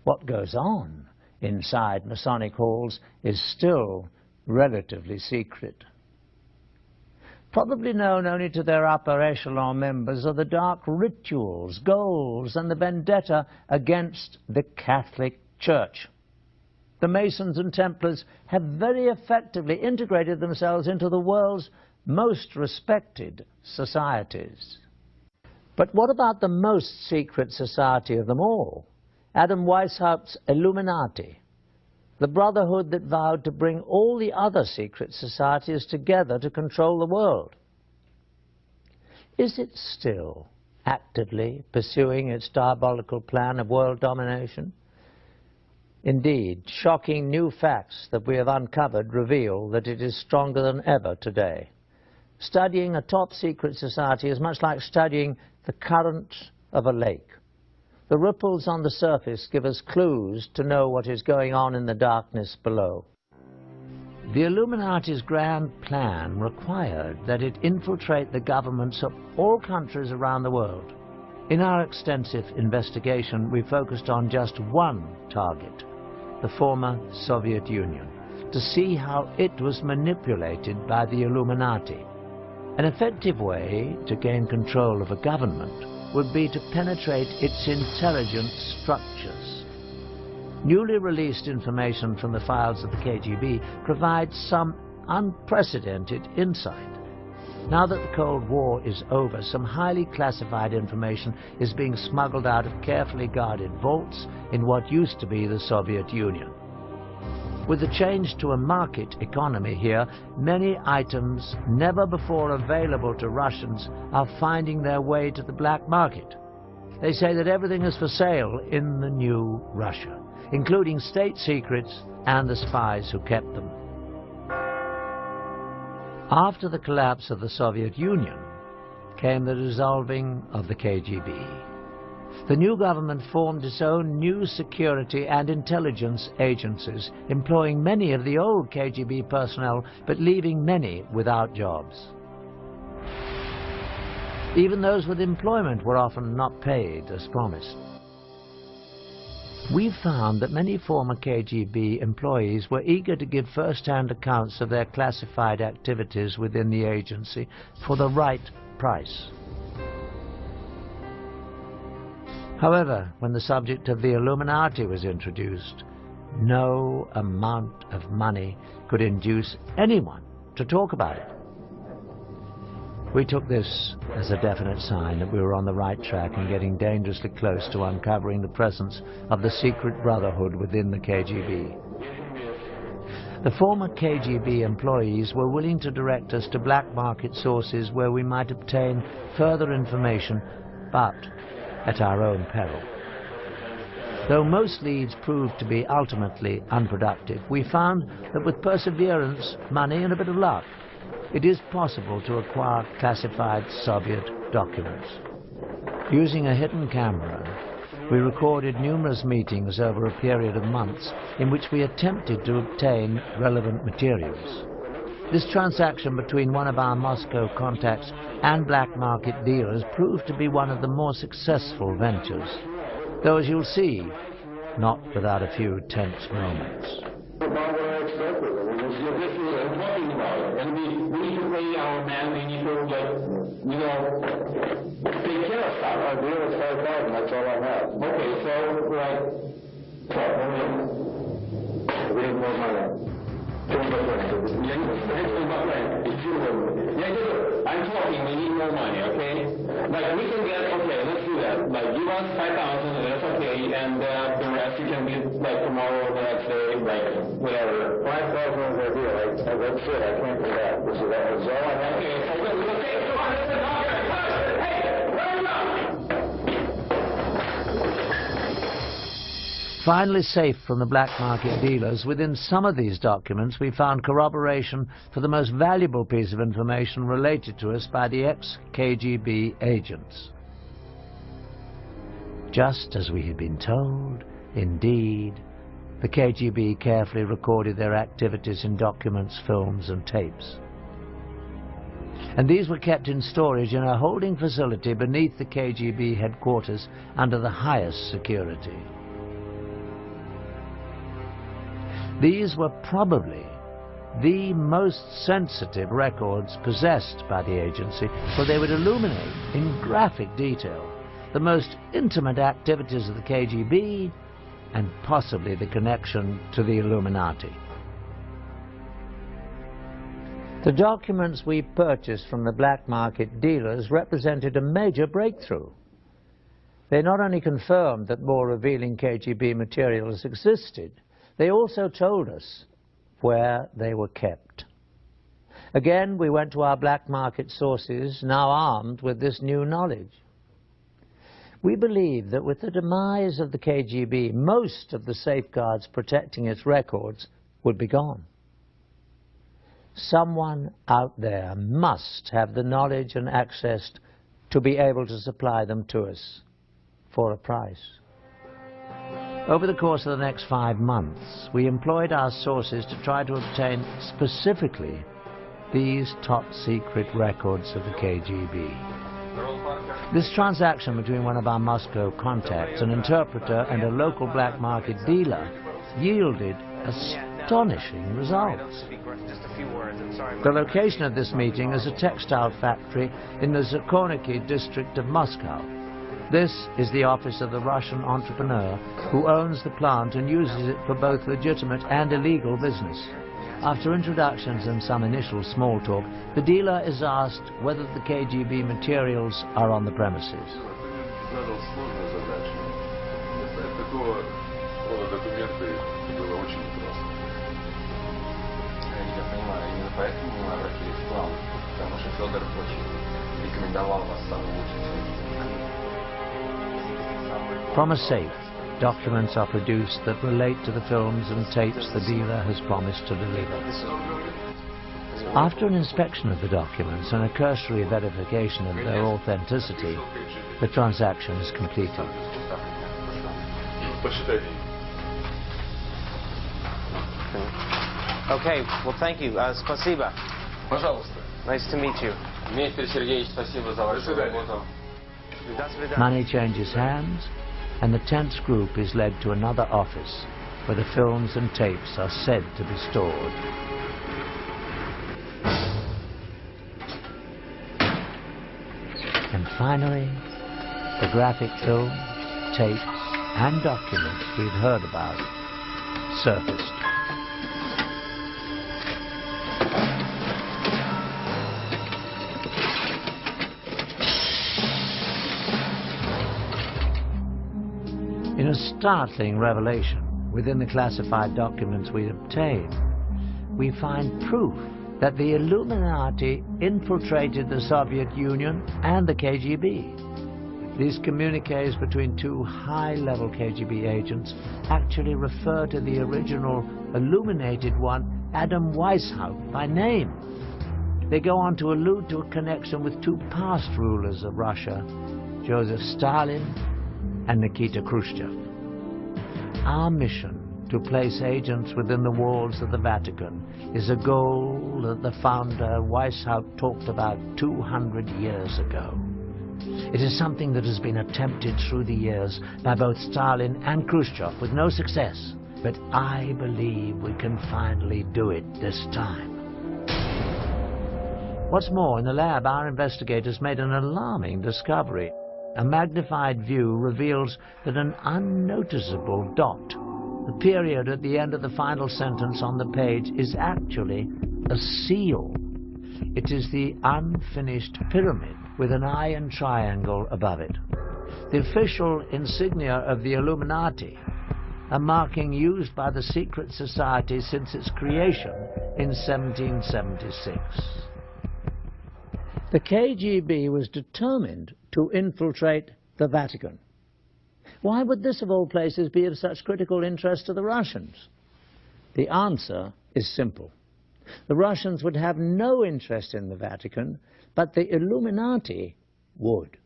What goes on inside Masonic halls is still relatively secret. Probably known only to their upper echelon members are the dark rituals, goals, and the vendetta against the Catholic Church. The Masons and Templars have very effectively integrated themselves into the world's most respected societies. But what about the most secret society of them all? Adam Weishaupt's Illuminaty, the brotherhood that vowed to bring all the other secret societies together to control the world. Is it still actively pursuing its diabolical plan of world domination? Indeed, shocking new facts that we have uncovered reveal that it is stronger than ever today. Studying a top-secret society is much like studying the current of a lake. The ripples on the surface give us clues to know what is going on in the darkness below. The Illuminati's grand plan required that it infiltrate the governments of all countries around the world. In our extensive investigation, we focused on just one target, the former Soviet Union, to see how it was manipulated by the Illuminati. An effective way to gain control of a government would be to penetrate its intelligence structures. Newly released information from the files of the KGB provides some unprecedented insight. Now that the Cold War is over, some highly classified information is being smuggled out of carefully guarded vaults in what used to be the Soviet Union. With the change to a market economy here, many items never before available to Russians are finding their way to the black market. They say that everything is for sale in the new Russia, including state secrets and the spies who kept them. After the collapse of the Soviet Union came the dissolving of the KGB. The new government formed its own new security and intelligence agencies, employing many of the old KGB personnel, but leaving many without jobs. Even those with employment were often not paid as promised. We found that many former KGB employees were eager to give first-hand accounts of their classified activities within the agency for the right price. However, when the subject of the Illuminati was introduced, no amount of money could induce anyone to talk about it. We took this as a definite sign that we were on the right track and getting dangerously close to uncovering the presence of the secret brotherhood within the KGB. The former KGB employees were willing to direct us to black market sources where we might obtain further information, but at our own peril. Though most leads proved to be ultimately unproductive, we found that with perseverance, money, and a bit of luck, it is possible to acquire classified Soviet documents. Using a hidden camera, we recorded numerous meetings over a period of months in which we attempted to obtain relevant materials. This transaction between one of our Moscow contacts and black market dealers proved to be one of the more successful ventures, though as you'll see, not without a few tense moments. And we need to pay our men, we need to, take care of stuff. Our deal is 5,000, that's all I have. Okay, so, like, we need more money. I'm talking, we need more money, okay? Like, we can get, okay, let's do that. Like, give us 5,000, that's okay, and the rest you can give, like, tomorrow, the next day, like, whatever. 5,000 is the deal, that's it, I can't do that. This is all I have. Okay, so let's take 200. Hey, run up! Finally safe from the black market dealers, within some of these documents we found corroboration for the most valuable piece of information related to us by the ex-KGB agents. Just as we had been told, indeed, the KGB carefully recorded their activities in documents, films, and tapes. And these were kept in storage in a holding facility beneath the KGB headquarters under the highest security. These were probably the most sensitive records possessed by the agency, for they would illuminate in graphic detail the most intimate activities of the KGB and possibly the connection to the Illuminati. The documents we purchased from the black market dealers represented a major breakthrough. They not only confirmed that more revealing KGB materials existed, they also told us where they were kept. Again, we went to our black market sources, now armed with this new knowledge. We believe that with the demise of the KGB, most of the safeguards protecting its records would be gone. Someone out there must have the knowledge and access to be able to supply them to us for a price. Over the course of the next 5 months, we employed our sources to try to obtain specifically these top-secret records of the KGB. This transaction between one of our Moscow contacts, an interpreter, and a local black market dealer yielded astonishing results. The location of this meeting is a textile factory in the Zakorniki district of Moscow. This is the office of the Russian entrepreneur who owns the plant and uses it for both legitimate and illegal business. After introductions and some initial small talk, the dealer is asked whether the KGB materials are on the premises. From a safe, documents are produced that relate to the films and tapes the dealer has promised to deliver. After an inspection of the documents and a cursory verification of their authenticity, the transaction is completed. Okay, well, thank you. Спасибо. Пожалуйста. Nice to meet you. Дмитрий Сергеевич, спасибо за вашу работу. Money changes hands, and the tense group is led to another office where the films and tapes are said to be stored. And finally, the graphic film, tapes, and documents we've heard about surfaced. In a startling revelation within the classified documents we obtained, we find proof that the Illuminati infiltrated the Soviet Union and the KGB. These communiques between two high-level KGB agents actually refer to the original illuminated one, Adam Weishaupt, by name. They go on to allude to a connection with two past rulers of Russia, Joseph Stalin and Nikita Khrushchev. Our mission to place agents within the walls of the Vatican is a goal that the founder Weishaupt talked about 200 years ago. It is something that has been attempted through the years by both Stalin and Khrushchev with no success, but I believe we can finally do it this time. What's more, in the lab our investigators made an alarming discovery. A magnified view reveals that an unnoticeable dot, the period at the end of the final sentence on the page, is actually a seal. It is the unfinished pyramid with an eye and triangle above it. The official insignia of the Illuminati, a marking used by the secret society since its creation in 1776. The KGB was determined to infiltrate the Vatican. Why would this, of all places, be of such critical interest to the Russians? The answer is simple. The Russians would have no interest in the Vatican, but the Illuminati would.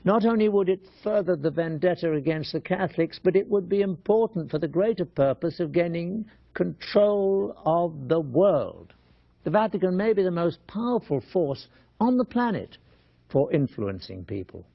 Not only would it further the vendetta against the Catholics, but it would be important for the greater purpose of gaining control of the world. The Vatican may be the most powerful force on the planet for influencing people.